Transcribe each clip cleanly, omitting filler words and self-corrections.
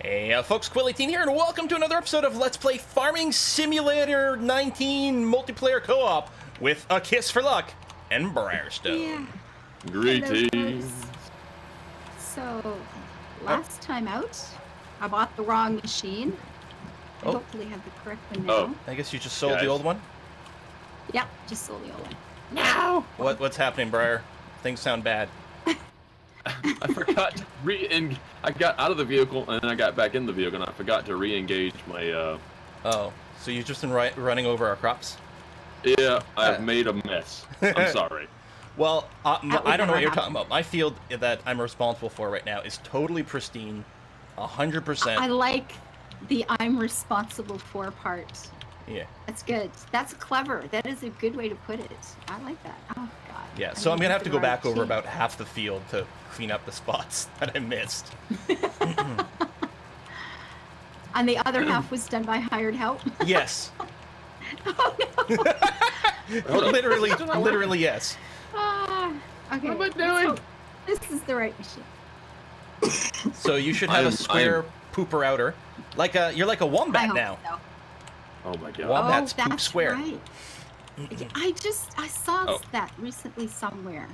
Hey folks, Quill18 here, and welcome to another episode of Let's Play Farming Simulator 19 multiplayer co-op with A Kiss for Luck and Briarstone. Yeah. Greetings. So, last time out, I bought the wrong machine. I Oh. hopefully have the correct one now. Oh. I guess you just sold Guys. the old one? Yep, just sold the old one. No! What's happening, Briar? Things sound bad. I forgot to I got out of the vehicle and then I got back in the vehicle and I forgot to re-engage my, Oh, so you've just been running over our crops? Yeah, I've made a mess. I'm sorry. Well, I don't know what never you're happen. talking about. My field that I'm responsible for right now is totally pristine, 100%. I like the I'm responsible for part. Yeah. That's good. That's clever. That is a good way to put it. I like that. Oh, God. Yeah, I so I'm need going to have to go write back over sheet. about half the field to clean up the spots that I missed. And the other half was done by hired help. Yes. Oh, no. Literally yes. Ah, okay. What am I let's doing? hope This is the right machine. So you should have a square pooper outer. You're like a I wombat hope now. so. Oh my god. Wombats Oh, poop that's square. right. I saw Oh. that recently somewhere,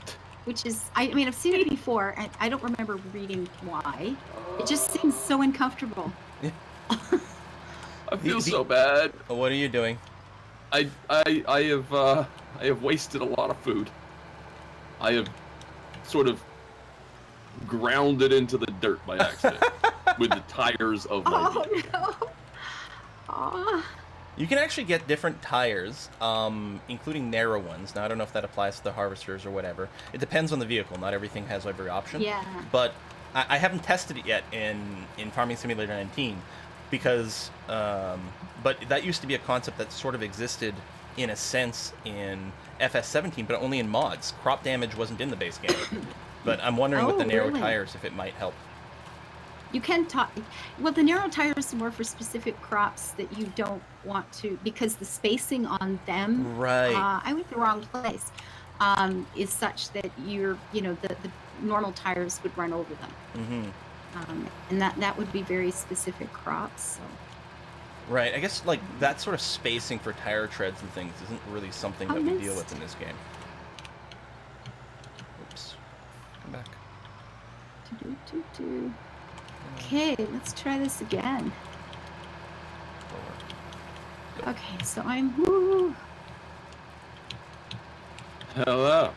which is, I mean, I've seen it before, and I don't remember reading why. It just seems so uncomfortable. I feel so bad. What are you doing? I have wasted a lot of food. I have sort of ground it into the dirt by accident with the tires of my Oh, vehicle. no. Oh, You can actually get different tires, including narrow ones. Now, I don't know if that applies to the harvesters or whatever. It depends on the vehicle. Not everything has every option. yeah. But I haven't tested it yet in Farming Simulator 19 because, but that used to be a concept that sort of existed in a sense in FS17, but only in mods. Crop damage wasn't in the base game. But I'm wondering with the narrow really? tires if it might help. You can talk. Well, the narrow tires are more for specific crops that you don't want to, because the spacing on them. Right. I went the wrong place. Is such that the normal tires would run over them. Mm-hmm. And that would be very specific crops. So. Right, I guess like that sort of spacing for tire treads and things isn't really something that we deal with in this game. Oops. Come back. Do-do-do-do. Okay, let's try this again. Forward. Okay, so woo. Hello.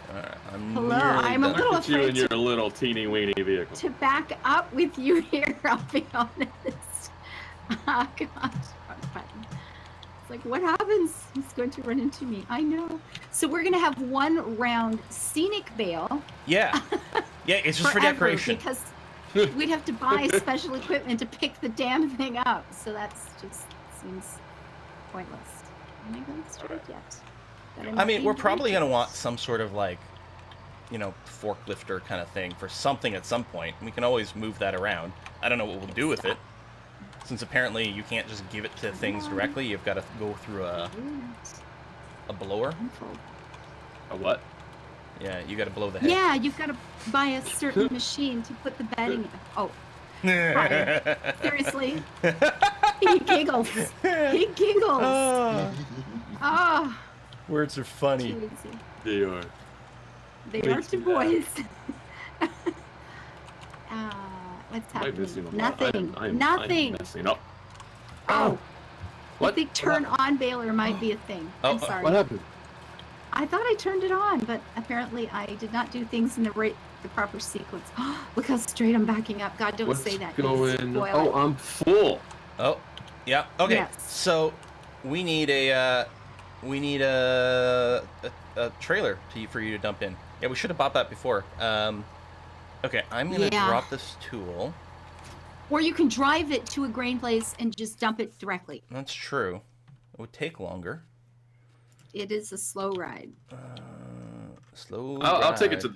Alright, I'm Hello, nearly I'm a done. little Look at you afraid in your little teeny weeny vehicle. to back up with you here, I'll be honest. Oh, gosh. Wrong button. It's like, what happens? He's going to run into me. I know. So we're going to have one round scenic bale. Yeah. Yeah, it's just for forever, decoration. Because we'd have to buy special equipment to pick the damn thing up. So that's just seems pointless. Am I going straight yet? I mean, we're probably going to want some sort of like, forklifter kind of thing for something at some point. We can always move that around. I don't know what we'll do with it. Since apparently you can't just give it to things directly, you've got to go through a blower. A what? Yeah, you got to blow the head. Yeah, you've got to buy a certain machine to put the bedding in. Oh, Brian, seriously? He giggles. He giggles. Ah, Ah, words are funny. too easy. They are. They Makes are two me boys. What's I'm happening? missing a lot. Nothing. I'm Nothing. messing up. Oh, What? I think turn on baler might be a thing. Oh, I'm sorry. What happened? I thought I turned it on, but apparently I did not do things in the proper sequence. Look how straight I'm backing up. God, don't What's say that. going? Spoil Oh, it. I'm full. Oh, yeah. Okay. Yes. So we need a trailer for you to dump in. Yeah, we should have bought that before. Okay, I'm gonna Yeah. drop this tool. Or you can drive it to a grain place and just dump it directly. That's true. It would take longer. It is a slow ride. Slow. I'll take it drive.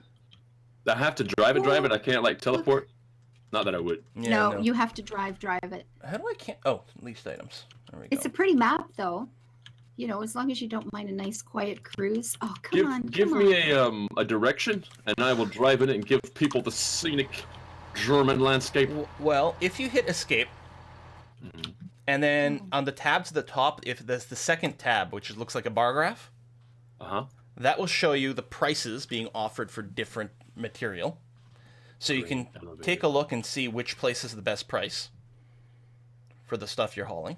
to. I have to drive it. I can't like teleport. Not that I would. Yeah, no, you have to drive it. How do I can't? Oh, least items. There we go. It's a pretty map, though. As long as you don't mind a nice quiet cruise. Oh, come on. Give me a direction, and I will drive in it and give people the scenic German landscape. Well, if you hit escape, and then on the tabs at the top, if there's the second tab, which looks like a bar graph, that will show you the prices being offered for different material. So you can take a look and see which place is the best price for the stuff you're hauling.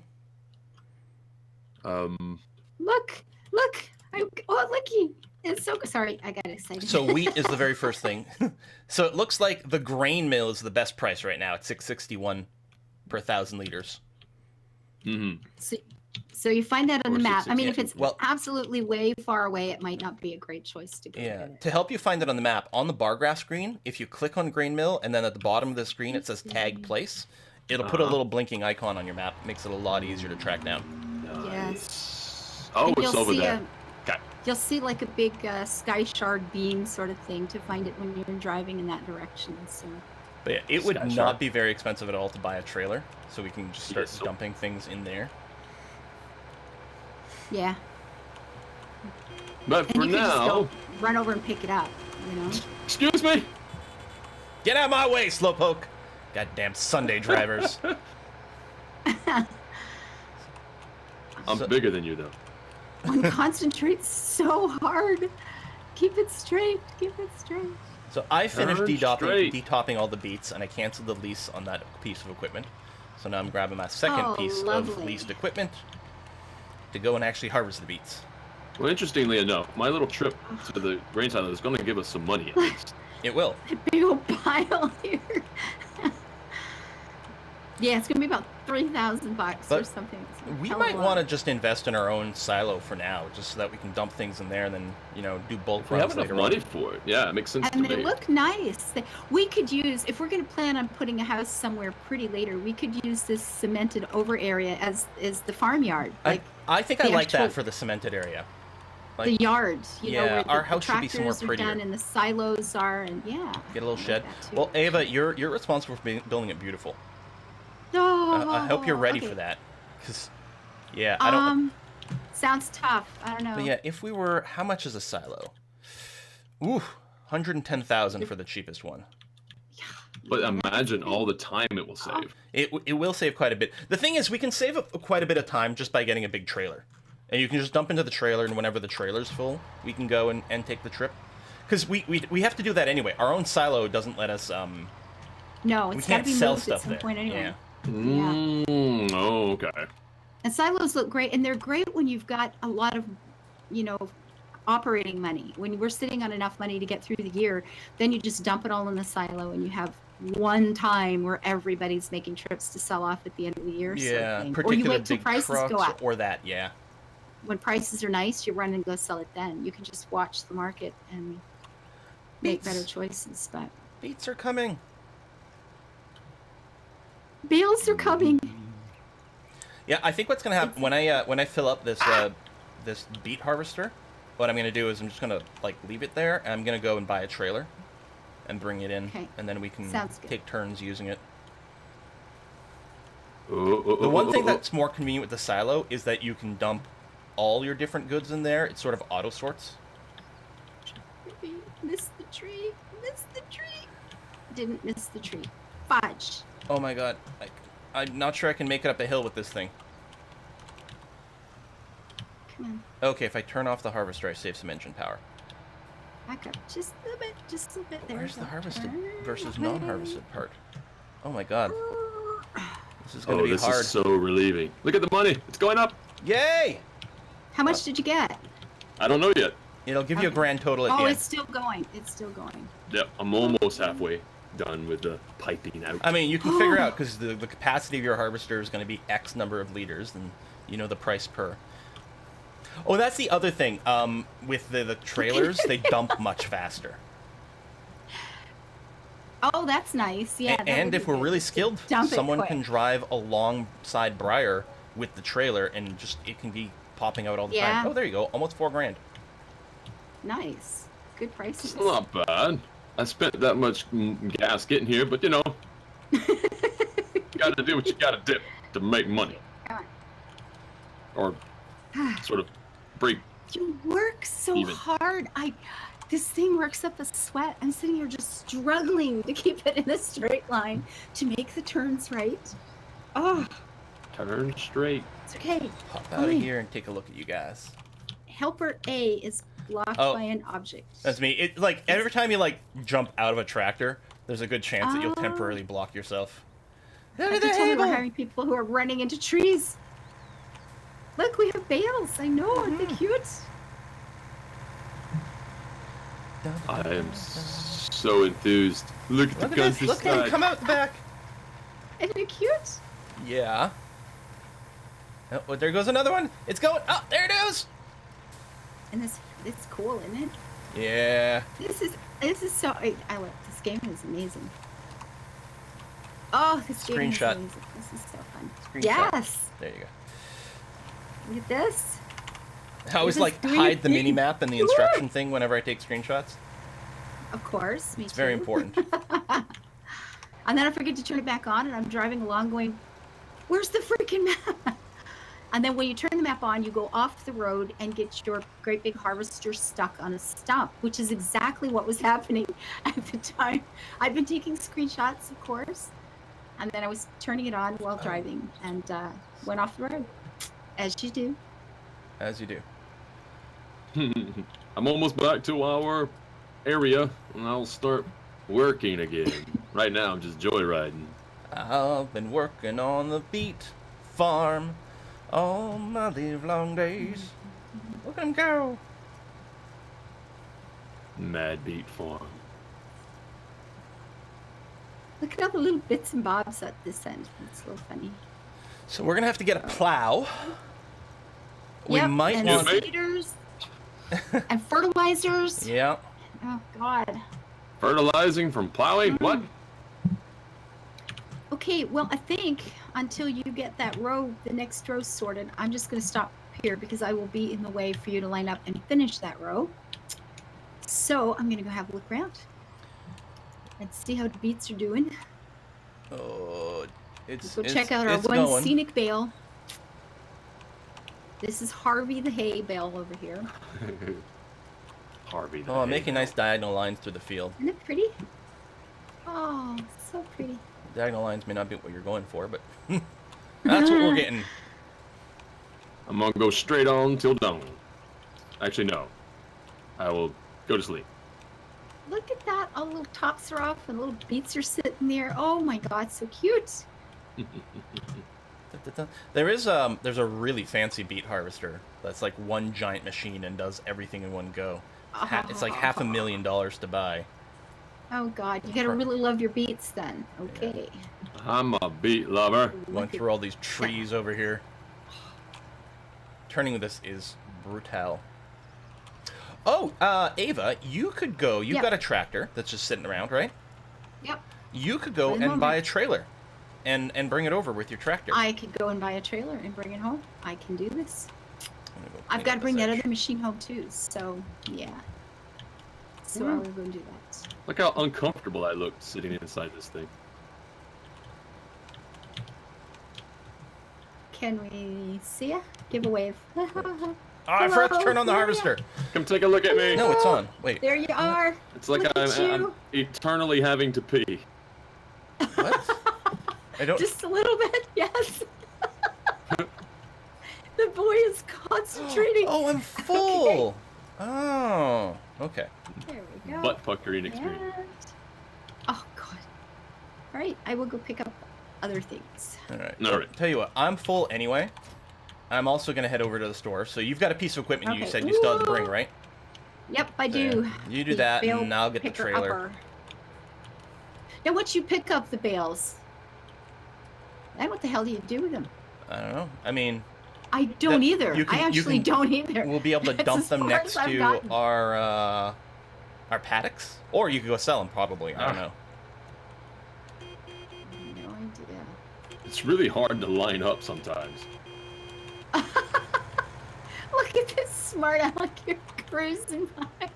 Look! Looky! It's so sorry, I got excited. So wheat is the very first thing. So it looks like the grain mill is the best price right now at $6.61 per 1,000 liters. So you find that on the map. I mean, if it's well, absolutely way far away, it might not be a great choice to go. Yeah. To help you find it on the map, on the bar graph screen, if you click on grain mill and then at the bottom of the screen it says tag place, it'll put a little blinking icon on your map. It makes it a lot easier to track down. Yes. Oh, And it's over there. Okay. You'll see like a big sky shard beam sort of thing to find it when you're driving in that direction. So. But yeah, it would not be very expensive at all to buy a trailer, so we can just start dumping things in there. Yeah. But for you can just now, go run over and pick it up. You know. Excuse me. Get out of my way, slowpoke! Goddamn Sunday drivers. I'm bigger than you, though. One concentrates so hard. Keep it straight. Keep it straight. So I finished detopping all the beets, and I canceled the lease on that piece of equipment. So now I'm grabbing my second piece of leased equipment to go and actually harvest the beets. Well, interestingly enough, my little trip to the grain silo is going to give us some money at least. It will. A big old pile here. Yeah, it's going to be about $3,000 or something. We might want to just invest in our own silo for now, just so that we can dump things in there and then, do bulk runs later on. We have enough money for it. Yeah, it makes sense to me. And they look nice. We could use, if we're going to plan on putting a house somewhere pretty later, we could use this cemented over area as the farmyard. Like I think I like that for the cemented area. Like, the yard, where our house should be somewhere tractors are prettier. done and the silos are, and yeah. Get a little shed. Well, Ava, you're responsible for building it beautiful. Oh, I hope you're ready for that, because, I don't. Sounds tough. I don't know. But yeah, if we were, how much is a silo? Ooh, 110,000 for the cheapest one. Yeah. But imagine all the time it will save. It will save quite a bit. The thing is, we can save quite a bit of time just by getting a big trailer, and you can just dump into the trailer, and whenever the trailer's full, we can go and take the trip, because we have to do that anyway. Our own silo doesn't let us. No, it's got to be moved at some point anyway. Yeah. Oh, okay. And silos look great, and they're great when you've got a lot of, operating money. When we're sitting on enough money to get through the year, then you just dump it all in the silo, and you have one time where everybody's making trips to sell off at the end of the year. Yeah, sort of particularly or you wait till big prices trucks go up. or that. Yeah. When prices are nice, you run and go sell it then. You can just watch the market and make better choices. But beets are coming. Bales are coming. Yeah, I think what's gonna happen when I fill up this this beet harvester, what I'm gonna do is I'm just gonna leave it there, and I'm gonna go and buy a trailer, and bring it in, and then we can take turns using it. The one thing that's more convenient with the silo is that you can dump all your different goods in there. It sort of auto sorts. Missed the tree. Missed the tree. Didn't miss the tree. Fudge. Oh my god. I'm not sure I can make it up a hill with this thing. Come on. Okay, if I turn off the harvester, I save some engine power. Back up just a little bit. Just a little bit. There. Where's the harvested versus non-harvested part? Oh my god. This is going to be hard. This is so relieving. Look at the money. It's going up. Yay! How much did you get? I don't know yet. It'll give you a grand total at the end. Oh, it's still going. It's still going. Yep, I'm almost halfway done with the piping out. I mean, you can figure out, because the capacity of your harvester is going to be X number of liters, and you know the price per. Oh, that's the other thing. With the trailers, they dump much faster. Oh, that's nice. Yeah. And if we're really skilled, someone can drive alongside Briar with the trailer, and it can be popping out all the time. Oh, there you go. Almost 4 grand. Nice. Good prices. It's not bad. I spent that much gas getting here, but you gotta do what you gotta do to make money. Or sort of break. You work so hard. This thing works up a sweat. I'm sitting here just struggling to keep it in a straight line to make the turns right. Oh, Turn straight. it's okay. Hop out of here and take a look at you guys. Helper A is blocked by an object. That's me. It like every time you like jump out of a tractor, there's a good chance that you'll temporarily block yourself. I can tell we're having people who are running into trees. Look, we have bales. I know, aren't they cute? I am so enthused. Look at the countryside. Look at him come out the back. Isn't it cute? Yeah. Oh, well, there goes another one. It's going. Oh, there it is. And it's cool, isn't it? Yeah. This is so. I love this game. Is amazing. Oh, this game is amazing. This is so fun. Screenshot. Yes. There you go. Look at this. I always like hide the mini map and the instruction thing whenever I take screenshots. Of course, me It's too. very important. And then I forget to turn it back on, and I'm driving along going, "Where's the freaking map?" And then when you turn the map on, you go off the road and get your great big harvester stuck on a stump, which is exactly what was happening at the time. I've been taking screenshots, of course, and then I was turning it on while driving and went off the road, as you do. As you do. I'm almost back to our area, and I'll start working again. Right now, I'm just joyriding. I've been working on the beet farm all my live long days. Look at him go. Mad Beet Farm. Look at all the little bits and bobs at this end. It's a little funny. So we're gonna have to get a plow. We Yep, might and want seeders and fertilizers. Yeah. Oh God. Fertilizing from plowing? What? Okay, well, I think until you get that row, the next row sorted, I'm just going to stop here because I will be in the way for you to line up and finish that row. So I'm going to go have a look around and see how the beets are doing. Oh, Go check out our one going. scenic bale. This is Harvey the hay bale over here. Harvey. Oh, I'm making nice diagonal lines through the field. Isn't it pretty? Oh, so pretty. Diagonal lines may not be what you're going for, but that's what we're getting. I'm gonna go straight on till dawn. Actually, no. I will go to sleep. Look at that. All the little tops are off and little beets are sitting there. Oh my God, so cute. There's a really fancy beet harvester that's like one giant machine and does everything in one go. It's like $500,000 to buy. Oh God, you gotta really love your beets then. Okay. I'm a beet lover. Going through all these trees over here. Turning this is brutal. Oh, Ava, you could go. You've got a tractor that's just sitting around, right? Yep. You could go and buy a trailer and bring it over with your tractor. I could go and buy a trailer and bring it home. I can do this. I've clean got up to bring this that edge. other machine home too. So yeah. So I will go and do that. Look how uncomfortable I looked sitting inside this thing. Can we see ya? Give a wave. I forgot to turn on the harvester. Come take a look at me. No, it's on. Wait. There you are. It's like Look at I'm you. eternally having to pee. What? I don't. Just a little bit, yes. The boy is concentrating. Oh, I'm full. Oh, okay. There we go. Butt puckering experience. And... Oh God. All right, I will go pick up other things. All right. All right. Tell you what, I'm full anyway. I'm also gonna head over to the store. So you've got a piece of equipment you said you still had to bring, right? Yep, I do. You do The that, bale and I'll get the picker trailer. upper. Now, once you pick up the bales, then what the hell do you do with them? I don't know. I mean, I don't either. you can- I you actually can- don't either. we'll be able to That's dump as them far next as I've to gotten. our paddocks, or you could go sell them. Probably. I don't know. No idea. It's really hard to line up sometimes. Look at this smart aleck you're cruising by.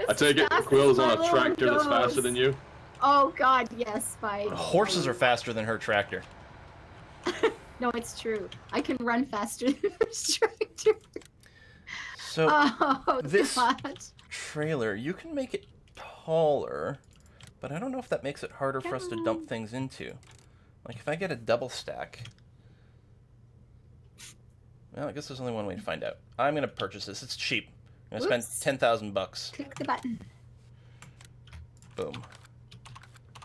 I take it Quill's on a tractor that's faster than you. Oh God, yes. Horses are faster than her tractor. No, it's true. I can run faster than this tractor. So Oh, this God. trailer, you can make it taller, but I don't know if that makes it harder for us to dump things into. Like if I get a double stack. Well, I guess there's only one way to find out. I'm gonna purchase this. It's cheap. I'm gonna Oops. spend $10,000. Click the button. Boom.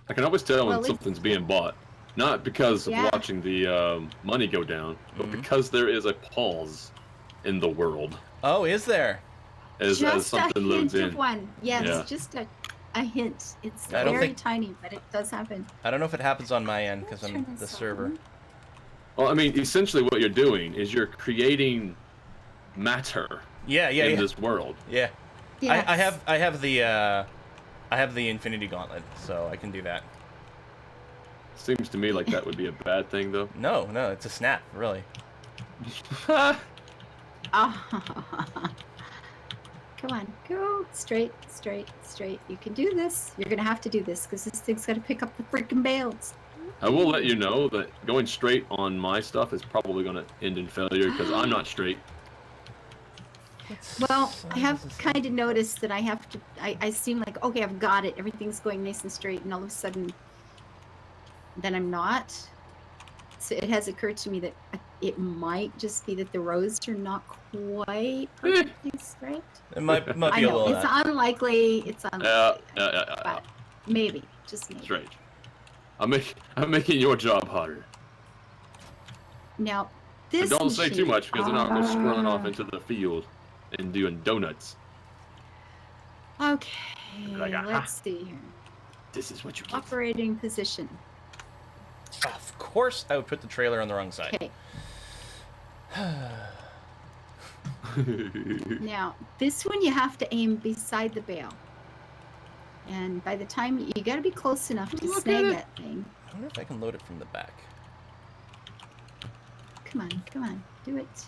I can always tell Well, when something's being bought, not because of Yeah. watching the money go down, but because there is a pause in the world Oh, is there? as Just something a loads hint in. of one. Yes, Yeah. just a hint. It's I don't very think- tiny, but it does happen. I don't know if it happens on my end because Let's I'm turn the this server. on. Well, I mean, essentially what you're doing is you're creating matter Yeah, yeah, in yeah. this world. Yeah. Yes. I have the Infinity Gauntlet, so I can do that. Seems to me like that would be a bad thing, though. No, it's a snap, really. Oh. Come on, go straight, straight, straight. You can do this. You're gonna have to do this because this thing's gonna pick up the freaking bales. I will let you know that going straight on my stuff is probably going to end in failure because I'm not straight. Well, I have kind of noticed that I have to. I seem like okay, I've got it. Everything's going nice and straight, and all of a sudden, then I'm not. So it has occurred to me that it might just be that the rows are not quite perfectly straight. It might be I a know little it's of that. unlikely. It's unlikely. Yeah. But maybe, just maybe. Strange. I'm making your job harder. Now, And this. don't say too machine- much because then I'll go scrolling off Ah. into the field and doing donuts. Okay, Like, aha. let's see here. This is what you get. Operating position. Of course, I would put the trailer on the wrong side. Okay. Now, this one you have to aim beside the bale. And by the time you got to be close enough to Look snag at it. that thing. I wonder if I can load it from the back. Come on, do it.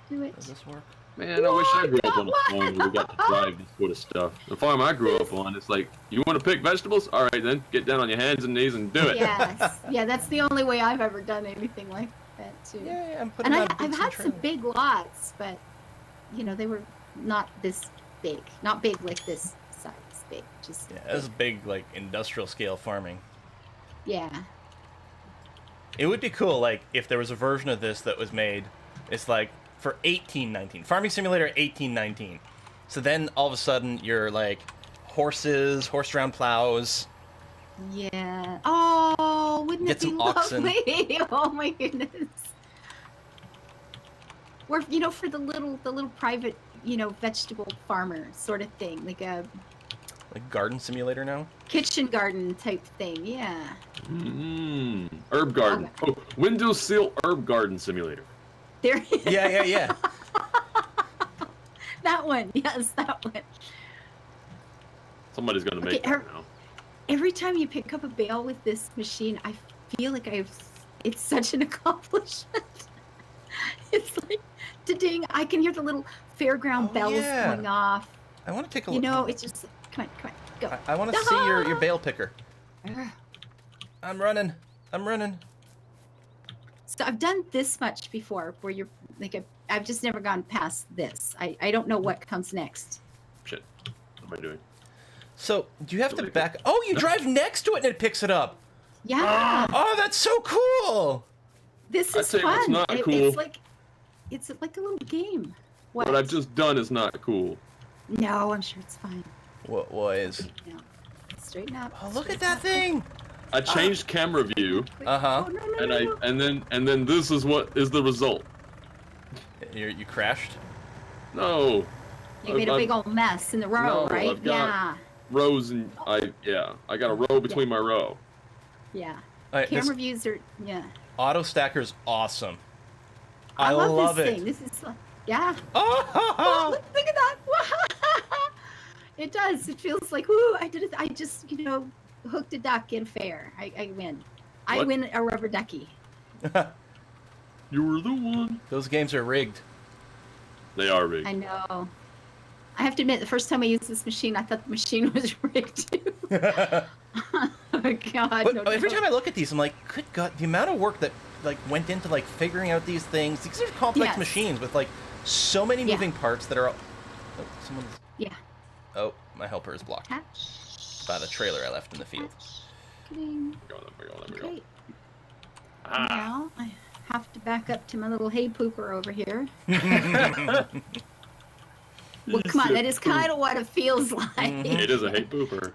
Do it. Does this work? Man, I wish I grew up on a farm where we got to drive this sort of stuff. The farm I grew up on, it's like, you want to pick vegetables? All right, then get down on your hands and knees and do it. Yes, yeah, that's the only way I've ever done anything like that too. Yeah, I'm putting And on I've beets had and some trailer. big lots, but you know they were not this big, not big like this size, big, just Yeah, that's big, like, industrial scale farming. yeah. It would be cool, like, if there was a version of this that was made, it's like, for 1819. Farming Simulator 1819. So then, all of a sudden, you're, like, horses, horse-drawn plows. Yeah. Oh, wouldn't Get it be some oxen. lovely? Oh my goodness. Or for the little private, vegetable farmer sort of thing, like a Like, Garden Simulator now? kitchen garden type thing. Yeah. Herb garden. Oh, windowsill herb garden simulator. There. Yeah. That one. Yes, that one. Somebody's gonna make Okay, that now. Every time you pick up a bale with this machine, I feel like it's such an accomplishment. It's like, ding! I can hear the little fairground Oh, bells yeah. going off. I want to take a look. It's just, come on, go. I want to see your bale picker. Ugh. I'm running. So I've done this much before, where you're like, I've just never gone past this. I don't know what comes next. Shit. What am I doing? So, do you have to Somebody- back... Oh, you drive next to it and it picks it up! Yeah, Oh, that's so cool! this I'd is say what's fun. not It's cool. it's like a little game. What? What I've just done is not cool. No, I'm sure it's fine. What is? No. Straighten up. Oh, look at straighten that up. thing! I changed camera view, Quick. Uh-huh. Oh, no, and no. and then this is what is the result. You crashed? You No. made a I've- big old mess in the row, No, right? I've got- Rows and I got a row between my row. Yeah. This Camera views are, yeah. auto stacker's awesome. I love this it. thing. This is, yeah. Oh! Look at that. It does. It feels like, whoo, I did it. I just, hooked a duck in fair. I win. I What? win a rubber ducky. You were the one. Those games are rigged. They are rigged. I know. I have to admit, the first time I used this machine, I thought the machine was rigged too. But Oh, God. No, every no. time I look at these, I'm like, good God, the amount of work that like went into like figuring out these things. These are complex Yes. machines with like so many Yeah. moving parts that are. Oh, someone's. Yeah. Oh, my helper is blocked Hatch. by the trailer I left in the field. Hatch. Kidding. There we go. Okay. Ah. Now I have to back up to my little hay pooper over here. Well, come on, that is kind of what it feels like. It is a hay pooper.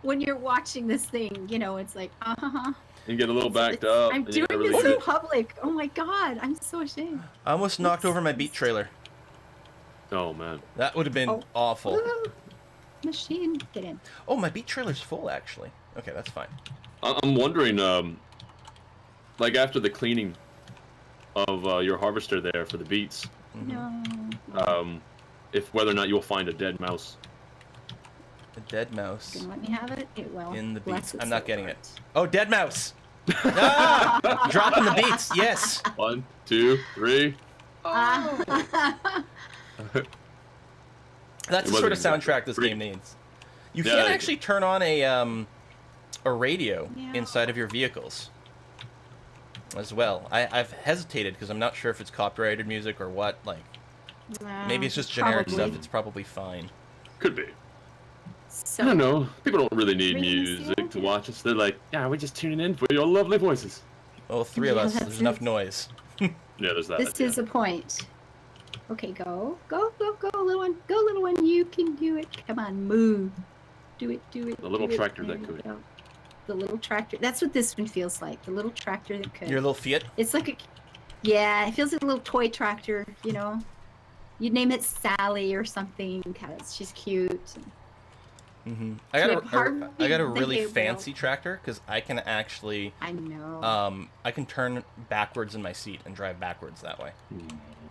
when you're watching this thing, you know, it's like, You get a little backed It's- up. I'm and you doing get really this in good. public. Oh my god, I'm so ashamed. I almost knocked over my beet trailer. Oh man. That would have been Oh. awful. Woo. Machine, get in. Oh, my beet trailer's full actually. Okay, that's fine. I'm wondering, like after the cleaning of your harvester there for the beets, No. if whether or not you'll find a dead mouse. A dead mouse Gonna let me have it? It will. in the Bless beets. its I'm not little getting heart. it. Oh, dead mouse! Ah! Dropping the beets. Yes. 1, 2, 3. That's It the sort of wasn't exactly soundtrack this free. game needs. You Yeah, can it- actually turn on a radio Yeah. inside of your vehicles as well. I've hesitated because I'm not sure if it's copyrighted music or what. Like maybe it's just generic Probably. stuff. It's probably fine. Could be. So, I don't know. People don't really need Reading the music to seal? watch us. They're like, yeah, we're just tuning in for your lovely voices. Well, three of Yeah, us. that's There's enough it. noise. Yeah, there's that. this yeah. is a point. Okay, go, little one. Go, little one. You can do it. Come on, move. Do it. The little do it. tractor There that you could. go. The little tractor. That's what this one feels like. The little tractor that could. Your little Fiat. It's like a, yeah, it feels like a little toy tractor, you know. You'd name it Sally or something because she's cute. I got Flip a hard I got a the really hay wheel. fancy tractor because I can actually I know. I can turn backwards in my seat and drive backwards that way.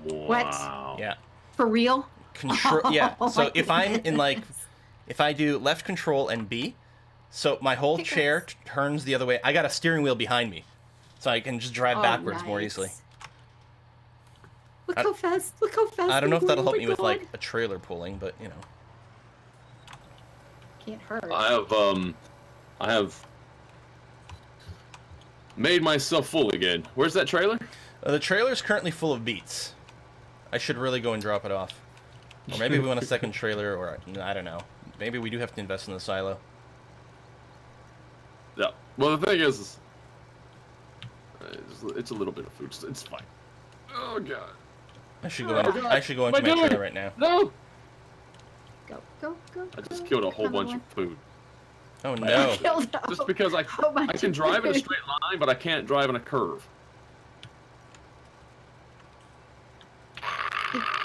Wow. Yeah. For real? Control. Yeah. Oh So my if I'm in like, goodness. if I do left control and B, so my whole Pickles. chair turns the other way. I got a steering wheel behind me, so I can just drive Oh, backwards more nice. easily. Look how fast! Look how fast! I don't know I'm if that'll going. help me with Oh my like a trailer pulling, but you know. God. Can't hurt. I have made myself full again. Where's that trailer? The trailer's currently full of beets. I should really go and drop it off. Or maybe we want a second trailer, or I don't know. Maybe we do have to invest in the silo. Yeah. Well, the thing is, it's a little bit of food. So it's fine. Oh god. I should go. Oh, in, God. I should go What into am I my doing? trailer right now. No. Go. I just go. killed a whole Come on, bunch of little food. Oh one. no! Killed a Just whole- because I whole bunch can of drive in a food. straight line, but I can't drive in a curve.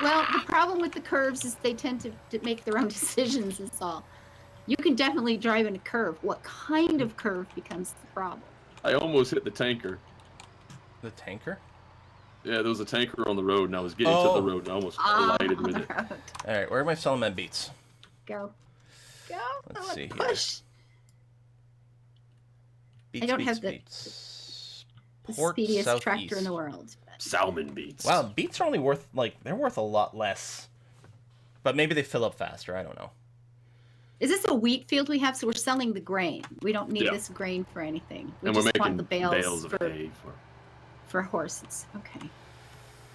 Well, the problem with the curves is they tend to make their own decisions. Is all. You can definitely drive in a curve. What kind of curve becomes the problem? I almost hit the tanker. The tanker. Yeah, there was a tanker on the road, and I was getting to Oh. the road, and I almost Ah, collided on with the it. road. All right, where am I selling my beets? Go. Let's Oh, see here. push. Beets, don't beets, have the- beets. The Port speediest southeast. tractor in the world. Salmon beets. Wow, beets are only worth they're worth a lot less. But maybe they fill up faster. I don't know. Is this a wheat field we have? So we're selling the grain. We don't need Yeah. this grain for anything. We And we're just making want the bales, of for, hay. for horses. Okay.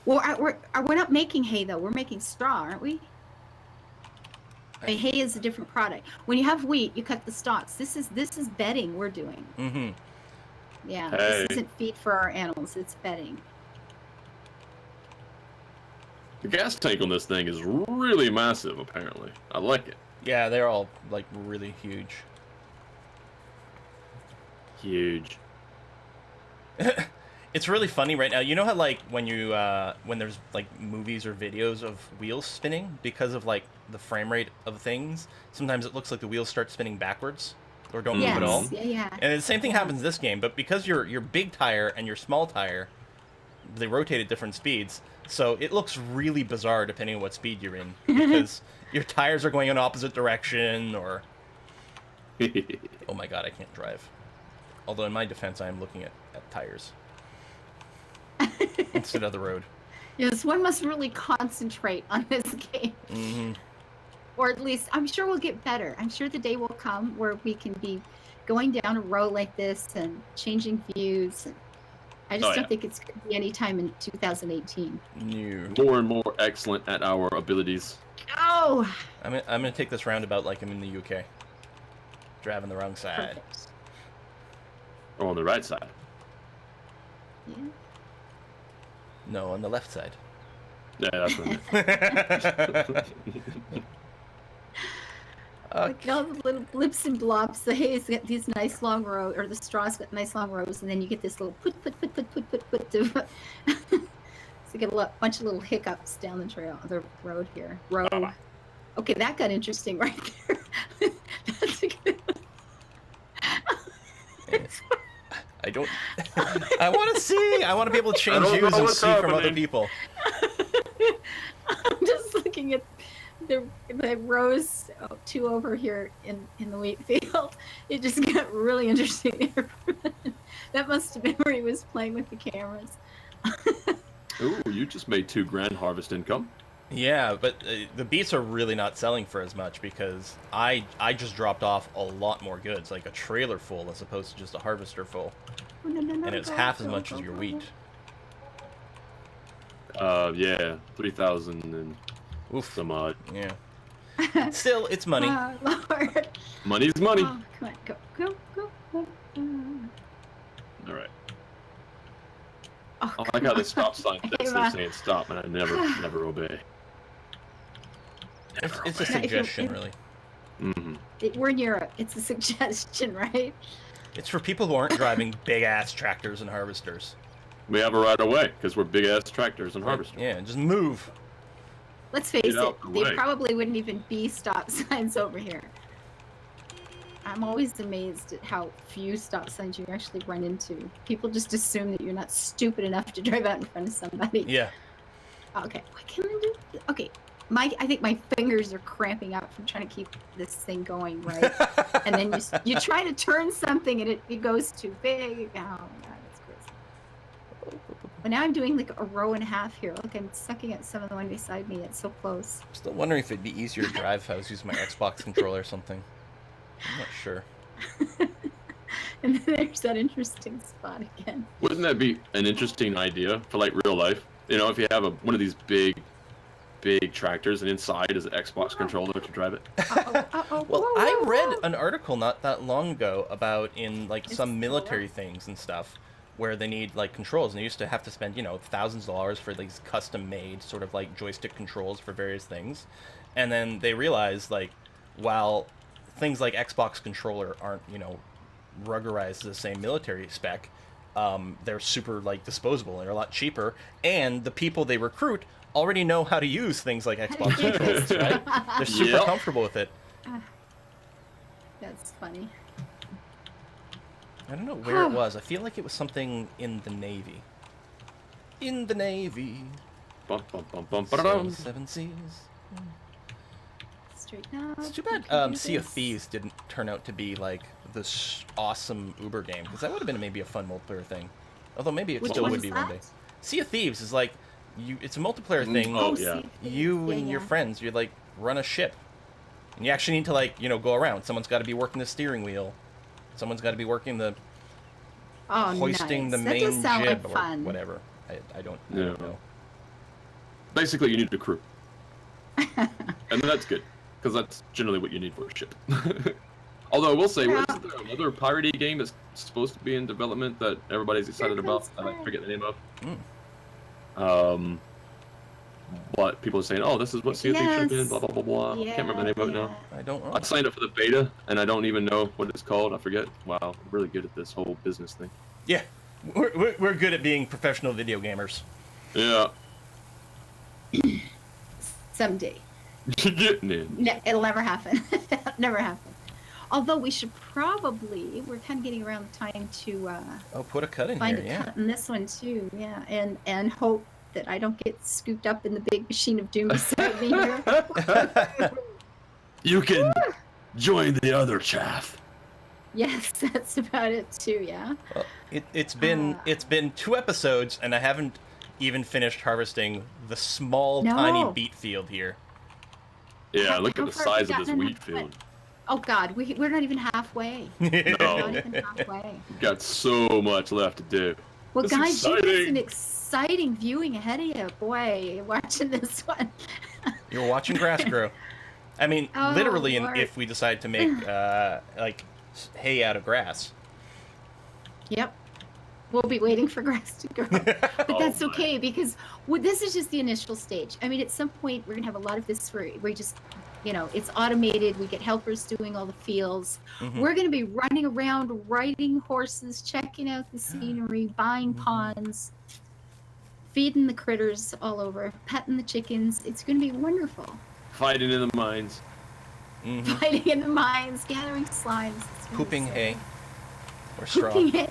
Well, we're not making hay though. We're making straw, aren't we? Hay is a different product. When you have wheat, you cut the stalks. This is bedding we're doing. Mm-hmm. Yeah. Hey. This isn't feed for our animals. It's bedding. The gas tank on this thing is really massive, apparently. I like it. Yeah, they're all like really huge. Huge. It's really funny right now. You know how like when you when there's like movies or videos of wheels spinning because of like the frame rate of things, sometimes it looks like the wheels start spinning backwards or don't move Yes. at all. Yeah. And the same thing Yeah. happens this game, but because your big tire and your small tire, they rotate at different speeds, so it looks really bizarre depending on what speed you're in because your tires are going in opposite direction or. Oh my god, I can't drive. Although in my defense, I am looking at tires instead of the road. Yes, one must really concentrate on this game. Mm-hmm. Or at least, I'm sure we'll get better. I'm sure the day will come where we can be going down a road like this and changing views. And I just Oh, don't yeah. think it's going to be any time in 2018. New. More and more excellent at our abilities. Oh, I'm gonna take this roundabout like I'm in the UK. Driving the wrong side. perfect. Or on the right side. Yeah. No, on the left side. Yeah, that's what I meant. Like all the little blips and blops. The hay's got these nice long rows, or the straw's got nice long rows, and then you get this little put. So you get a bunch of little hiccups down the trail, the road here. Row. Okay, that got interesting right there. That's a good. I don't. I want to see. I want to be able to change views and see from other people. I'm just looking at the rows two over here in the wheat field. It just got really interesting there. That must have been where he was playing with the cameras. Ooh, you just made 2 grand harvest income. Yeah, but the beets are really not selling for as much because I just dropped off a lot more goods, like a trailer full as opposed to just a harvester full, Oh, no, and it's half as much as your wheat. Yeah, 3,000 and Oof. some odd. Yeah. Still, it's money. Oh, Lord. Money's money. Oh, come on, go. All right. Oh, I like how the stop sign Hey, fits. Ma. They're saying stop, and I never obey. It's a Yeah, if you- suggestion, if- really. Mm-hmm. We're in Europe. It's a suggestion, right? It's for people who aren't driving big-ass tractors and harvesters. We have a right of way because we're big ass tractors and harvesters. Yeah, just move. Let's face Get it, out the they way. probably wouldn't even be stop signs over here. I'm always amazed at how few stop signs you actually run into. People just assume that you're not stupid enough to drive out in front of somebody. Yeah. Okay, what can I do? Okay, I think my fingers are cramping up from trying to keep this thing going, right? And then you try to turn something and it goes too big. Oh my god, that's crazy. But now I'm doing like a row and a half here. Look, I'm sucking at some of the one beside me. It's so close. Still wondering if it'd be easier to drive if I was using my Xbox controller or something. I'm not sure. And then there's that interesting spot again. Wouldn't that be an interesting idea for like real life? You know, if you have one of these big tractors and inside is an Xbox controller to drive it. Uh-oh. Well, Whoa, I whoa, read whoa. an article not that long ago about in like It's some military slower. things and stuff where they need like controls, and they used to have to spend, you know, thousands of dollars for these custom made sort of like joystick controls for various things. And then they realized like while things like Xbox controller aren't, you know, ruggerized to the same military spec, they're super like disposable and they're a lot cheaper, and the people they recruit already know how to use things like Xbox controllers, right? They're super Yep. comfortable with it. That's funny. I don't know where it was. I feel like it was something in the Navy. In the Navy. Bum, bum, bum, bum, ba-da-dum. Seven Seas. Straighten up. It's too we bad can do Sea of this. Thieves didn't turn out to be like this awesome Uber game, because that would have been maybe a fun multiplayer thing. Although maybe it Which still one would is be one day. that? Sea of Thieves is like it's a multiplayer thing. Oh, see, yeah. You yeah, and your yeah. friends, you like run a ship, and you actually need to like, you know, go around. Someone's got to be working the steering wheel. Someone's got to be working the Oh, hoisting nice. the That main does sound jib like or fun. whatever. I don't Yeah. know. Basically, you need a crew, and that's good because that's generally what you need for a ship. Although I will say, Yeah. wasn't there another piratey game that's supposed to be in development that everybody's excited about? comes I forget the name of. Mm. But people are saying, "Oh, this is what Sea of Thieves should have been." Yes. Blah blah blah blah. I can't remember the name of it now. I don't know. I signed up for the beta, and I don't even know what it's called. I forget. Wow, I'm really good at this whole business thing. Yeah, we're good at being professional video gamers. Yeah, Someday. getting in. No, it'll never happen. Never happen. Although we should probably, we're kind of getting around the time to Oh, put a cut in find here, a yeah. cut in this one too. Yeah, and hope that I don't get scooped up in the big machine of doom beside me here. You can join the other chaff. Yes, that's about it too. Yeah. Well, it's been 2 episodes, and I haven't even finished harvesting the small, No. tiny beet field here. Yeah, look How at the far have size we of this gotten in wheat that? field. Oh God, we're not even halfway. No. Not even halfway. Got so much left to do. Well, It's guys, you got exciting. some exciting viewing ahead of you. Boy, watching this one. You're watching grass grow. I mean, Oh, literally, Lord. if we decide to make like hay out of grass. Yep. We'll be waiting for grass to grow. But Oh, that's my. okay because this is just the initial stage. I mean, at some point, we're going to have a lot of this where we just, it's automated. We get helpers doing all the fields. Mhm. We're going to be running around, riding horses, checking out the scenery, buying ponds, feeding the critters all over, petting the chickens. It's going to be wonderful. Fighting in the mines. Mhm. Fighting in the mines, gathering slimes. It's gonna be Pooping so hay fun. or straw. Pooping hay.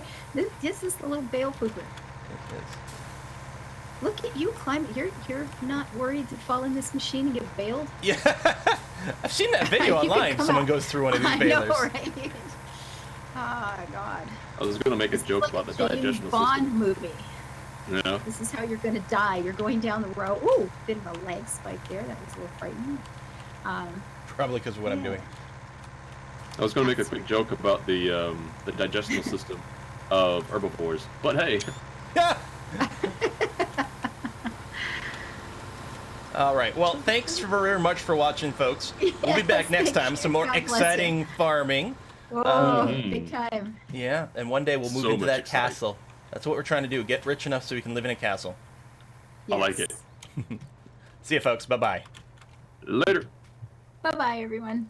This is the little bale pooper. It is. Look at you climbing. You're not worried to fall in this machine and get bailed? Yeah, I've seen that video You could online. come Someone out- goes through one of these I balers. know, right? Oh, God. I was gonna make a This is joke like about the a James digestional Bond system. movie. Yeah. This is how you're going to die. You're going down the road. Ooh, bit of a leg spike there. That was a little frightening. Probably because of what I'm Yeah. doing. I was gonna make a quick joke about the digestional system of herbivores, but hey, All right. Well, thanks very much for watching, folks. We'll be Yes, back next thank time. you. Some more God bless you. exciting farming. Oh, Mhm. big time. Yeah, and one day we'll move So into much that exciting. castle. That's what we're trying to do. Get rich enough so we can live in a castle. I like Yes. it. See you, folks. Bye-bye. Later. Bye-bye, everyone.